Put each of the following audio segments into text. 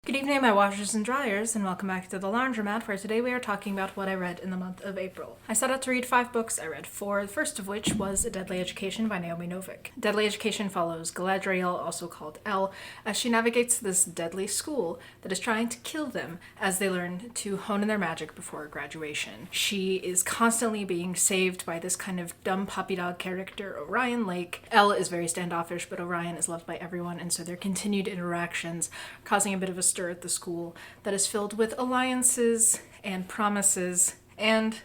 Good evening, my washers and dryers, and welcome back to the Laundromat, where today we are talking about what I read in the month of April. I set out to read 5 books. I read 4, the first of which was A Deadly Education by Naomi Novik. Deadly Education follows Galadriel, also called Elle, as she navigates this deadly school that is trying to kill them as they learn to hone in their magic before graduation. She is constantly being saved by this kind of dumb puppy dog character, Orion Lake. Elle is very standoffish, but Orion is loved by everyone, and so their continued interactions causing a bit of a stir at the school that is filled with alliances and promises and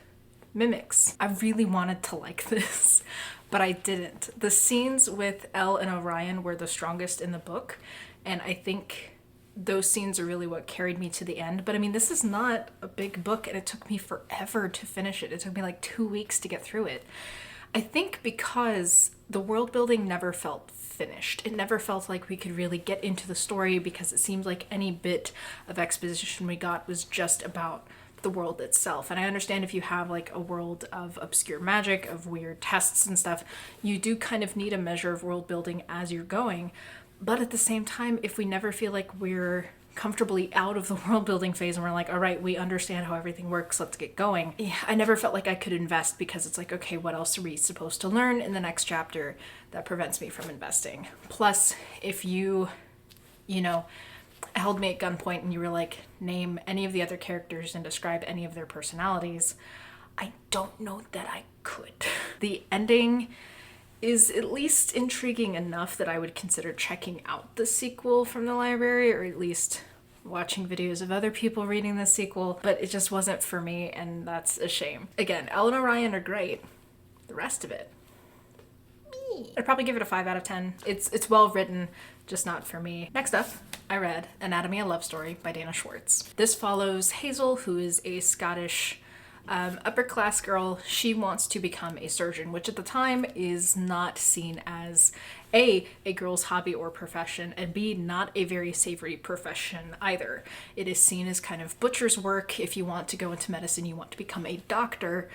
mimics. I really wanted to like this, but I didn't. The scenes with Elle and Orion were the strongest in the book, and I think those scenes are really what carried me to the end. But I mean, this is not a big book, and it took me forever to finish it. It took me like 2 weeks to get through it. I think because the world building never felt finished. It never felt like we could really get into the story because it seemed like any bit of exposition we got was just about the world itself. And I understand if you have like a world of obscure magic, of weird tests and stuff, you do kind of need a measure of world building as you're going. But at the same time, if we never feel like we're comfortably out of the world building phase and we're like, all right, we understand how everything works, let's get going. I never felt like I could invest because it's like, okay, what else are we supposed to learn in the next chapter that prevents me from investing? Plus, if you held me at gunpoint and you were like, name any of the other characters and describe any of their personalities, I don't know that I could. The ending is at least intriguing enough that I would consider checking out the sequel from the library, or at least watching videos of other people reading the sequel, but it just wasn't for me, and that's a shame. Again, Elle and Orion are great. The rest of it, me. I'd probably give it a 5 out of 10. It's well written, just not for me. Next up, I read Anatomy: A Love Story by Dana Schwartz. This follows Hazel, who is a Scottish upper class girl. She wants to become a surgeon, which at the time is not seen as a girl's hobby or profession, and B, not a very savory profession either. It is seen as kind of butcher's work. If you want to go into medicine, you want to become a doctor,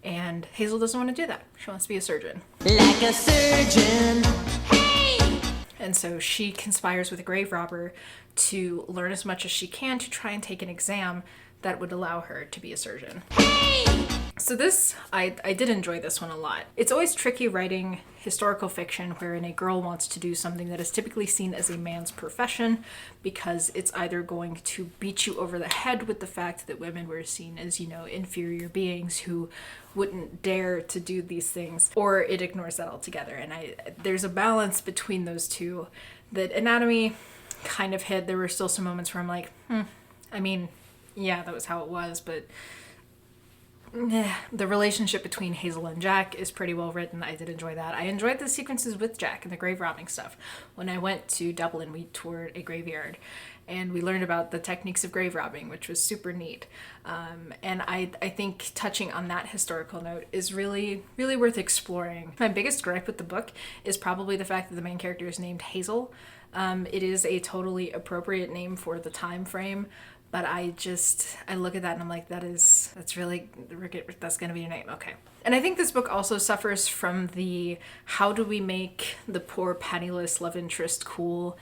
and Hazel doesn't want to do that. She wants to be a surgeon. Like a surgeon, hey! And so she conspires with a grave robber to learn as much as she can to try and take an exam that would allow her to be a surgeon. So this, I did enjoy this one a lot. It's always tricky writing historical fiction wherein a girl wants to do something that is typically seen as a man's profession, because it's either going to beat you over the head with the fact that women were seen as, inferior beings who wouldn't dare to do these things, or it ignores that altogether. And there's a balance between those two that Anatomy kind of hit. There were still some moments where I'm like, yeah, that was how it was, but the relationship between Hazel and Jack is pretty well written. I did enjoy that. I enjoyed the sequences with Jack and the grave robbing stuff. When I went to Dublin, we toured a graveyard and we learned about the techniques of grave robbing, which was super neat. And I think touching on that historical note is really, really worth exploring. My biggest gripe with the book is probably the fact that the main character is named Hazel. It is a totally appropriate name for the time frame, but I look at that and I'm like, that's going to be your name. Okay. And I think this book also suffers from the, how do we make the poor penniless love interest cool?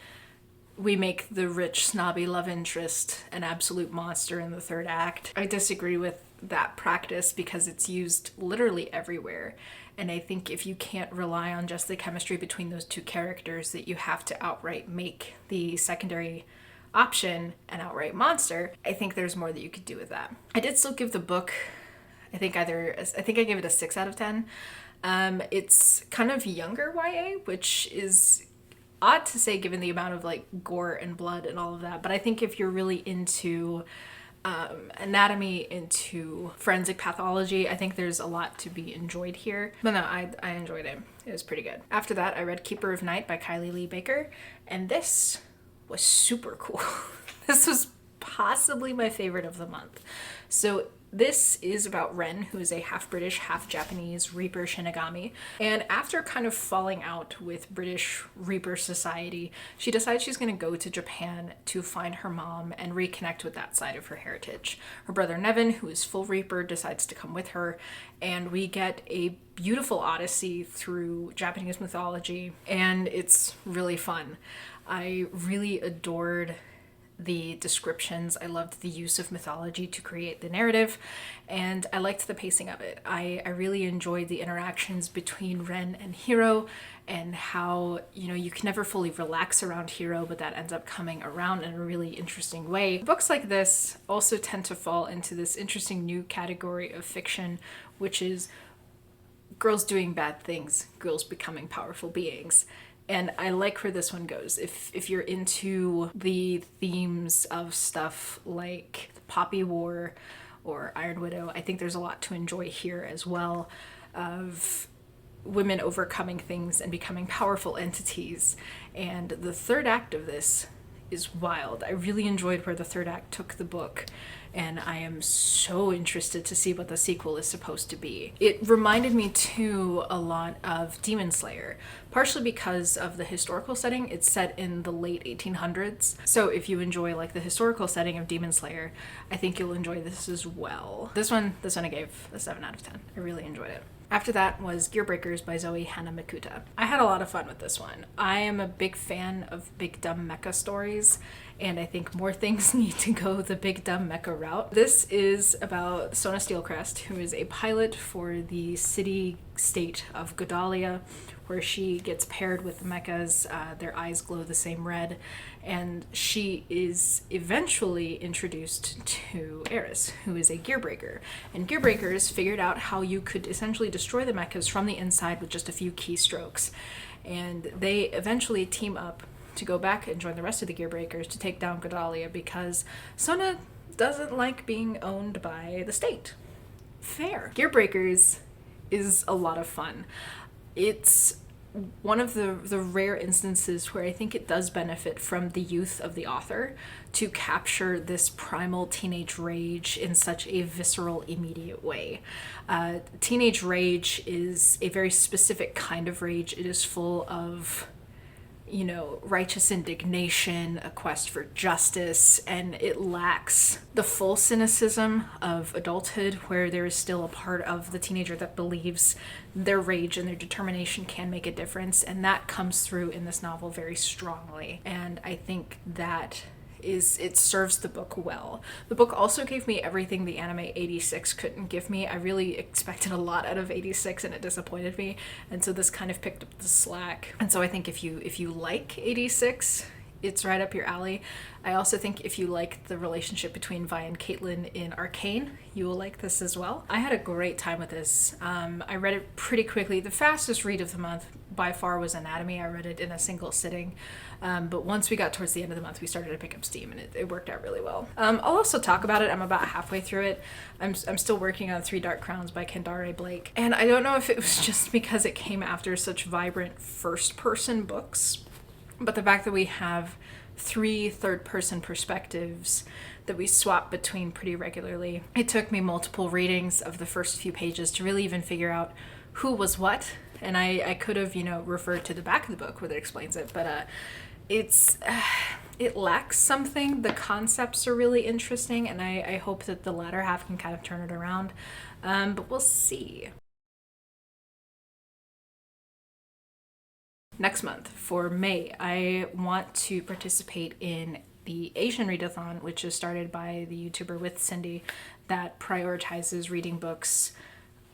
We make the rich snobby love interest an absolute monster in the third act. I disagree with that practice because it's used literally everywhere. And I think if you can't rely on just the chemistry between those two characters, that you have to outright make the secondary option an outright monster, I think there's more that you could do with that. I did still give the book, I think I gave it a 6 out of 10. It's kind of younger YA, which is odd to say given the amount of like gore and blood and all of that. But I think if you're really into anatomy, into forensic pathology, I think there's a lot to be enjoyed here. But no, I enjoyed it. It was pretty good. After that, I read Keeper of Night by Kylie Lee Baker, and this was super cool. This was possibly my favorite of the month. So this is about Ren, who is a half British, half Japanese Reaper Shinigami. And after kind of falling out with British Reaper society, she decides she's going to go to Japan to find her mom and reconnect with that side of her heritage. Her brother Nevin, who is full Reaper, decides to come with her, and we get a beautiful odyssey through Japanese mythology, and it's really fun. I really adored the descriptions. I loved the use of mythology to create the narrative, and I liked the pacing of it. I really enjoyed the interactions between Ren and Hiro, and how, you know, you can never fully relax around Hiro, but that ends up coming around in a really interesting way. Books like this also tend to fall into this interesting new category of fiction, which is girls doing bad things, girls becoming powerful beings. And I like where this one goes. If you're into the themes of stuff like the Poppy War or Iron Widow, I think there's a lot to enjoy here as well, of women overcoming things and becoming powerful entities. And the third act of this is wild. I really enjoyed where the third act took the book, and I am so interested to see what the sequel is supposed to be. It reminded me too a lot of Demon Slayer, partially because of the historical setting. It's set in the late 1800s. So if you enjoy like the historical setting of Demon Slayer, I think you'll enjoy this as well. This one I gave a 7 out of 10. I really enjoyed it. After that was Gearbreakers by Zoe Hana Mikuta. I had a lot of fun with this one. I am a big fan of big dumb mecha stories, and I think more things need to go the big dumb mecha route. This is about Sona Steelcrest, who is a pilot for the city-state of Godalia, where she gets paired with the mechas. Their eyes glow the same red, and she is eventually introduced to Eris, who is a Gearbreaker. And Gearbreakers figured out how you could essentially destroy the mechas from the inside with just a few keystrokes. And they eventually team up to go back and join the rest of the Gearbreakers to take down Godalia, because Sona doesn't like being owned by the state. Fair. Gearbreakers is a lot of fun. It's one of the rare instances where I think it does benefit from the youth of the author to capture this primal teenage rage in such a visceral, immediate way. Teenage rage is a very specific kind of rage. It is full of, you know, righteous indignation, a quest for justice, and it lacks the full cynicism of adulthood, where there is still a part of the teenager that believes their rage and their determination can make a difference, and that comes through in this novel very strongly. And I think that it serves the book well. The book also gave me everything the anime 86 couldn't give me. I really expected a lot out of 86 and it disappointed me, and so this kind of picked up the slack. And so I think if you like 86, it's right up your alley. I also think if you like the relationship between Vi and Caitlin in Arcane, you will like this as well. I had a great time with this. I read it pretty quickly. The fastest read of the month by far was Anatomy. I read it in a single sitting. But once we got towards the end of the month, we started to pick up steam, and it worked out really well. I'll also talk about it. I'm about halfway through it. I'm still working on 3 Dark Crowns by Kendare Blake. And I don't know if it was just because it came after such vibrant first-person books, but the fact that we have 3 third-person perspectives that we swap between pretty regularly. It took me multiple readings of the first few pages to really even figure out who was what. And I could have, referred to the back of the book where it explains it, but it lacks something. The concepts are really interesting, and I hope that the latter half can kind of turn it around, but we'll see. Next month, for May, I want to participate in the Asian Readathon, which is started by the YouTuber With Cindy, that prioritizes reading books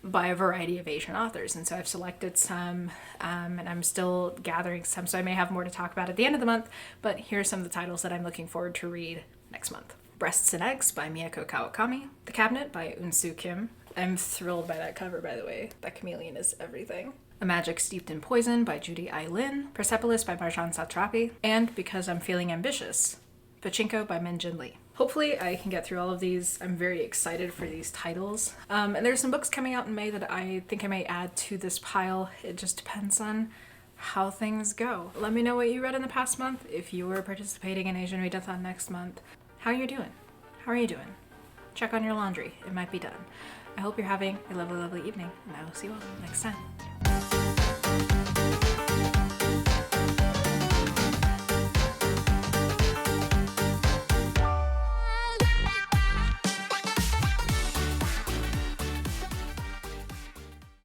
by a variety of Asian authors. And so I've selected some, and I'm still gathering some, so I may have more to talk about at the end of the month, but here are some of the titles that I'm looking forward to read next month. Breasts and Eggs by Miyako Kawakami. The Cabinet by Eunsu Kim. I'm thrilled by that cover, by the way. That chameleon is everything. A Magic Steeped in Poison by Judy I. Lin. Persepolis by Marjan Satrapi. And Because I'm Feeling Ambitious, Pachinko by Minjin Lee. Hopefully I can get through all of these. I'm very excited for these titles. And there's some books coming out in May that I think I may add to this pile. It just depends on how things go. Let me know what you read in the past month. If you were participating in Asian Readathon next month, how you doing? How are you doing? Check on your laundry. It might be done. I hope you're having a lovely, lovely evening, and I will see you all next time.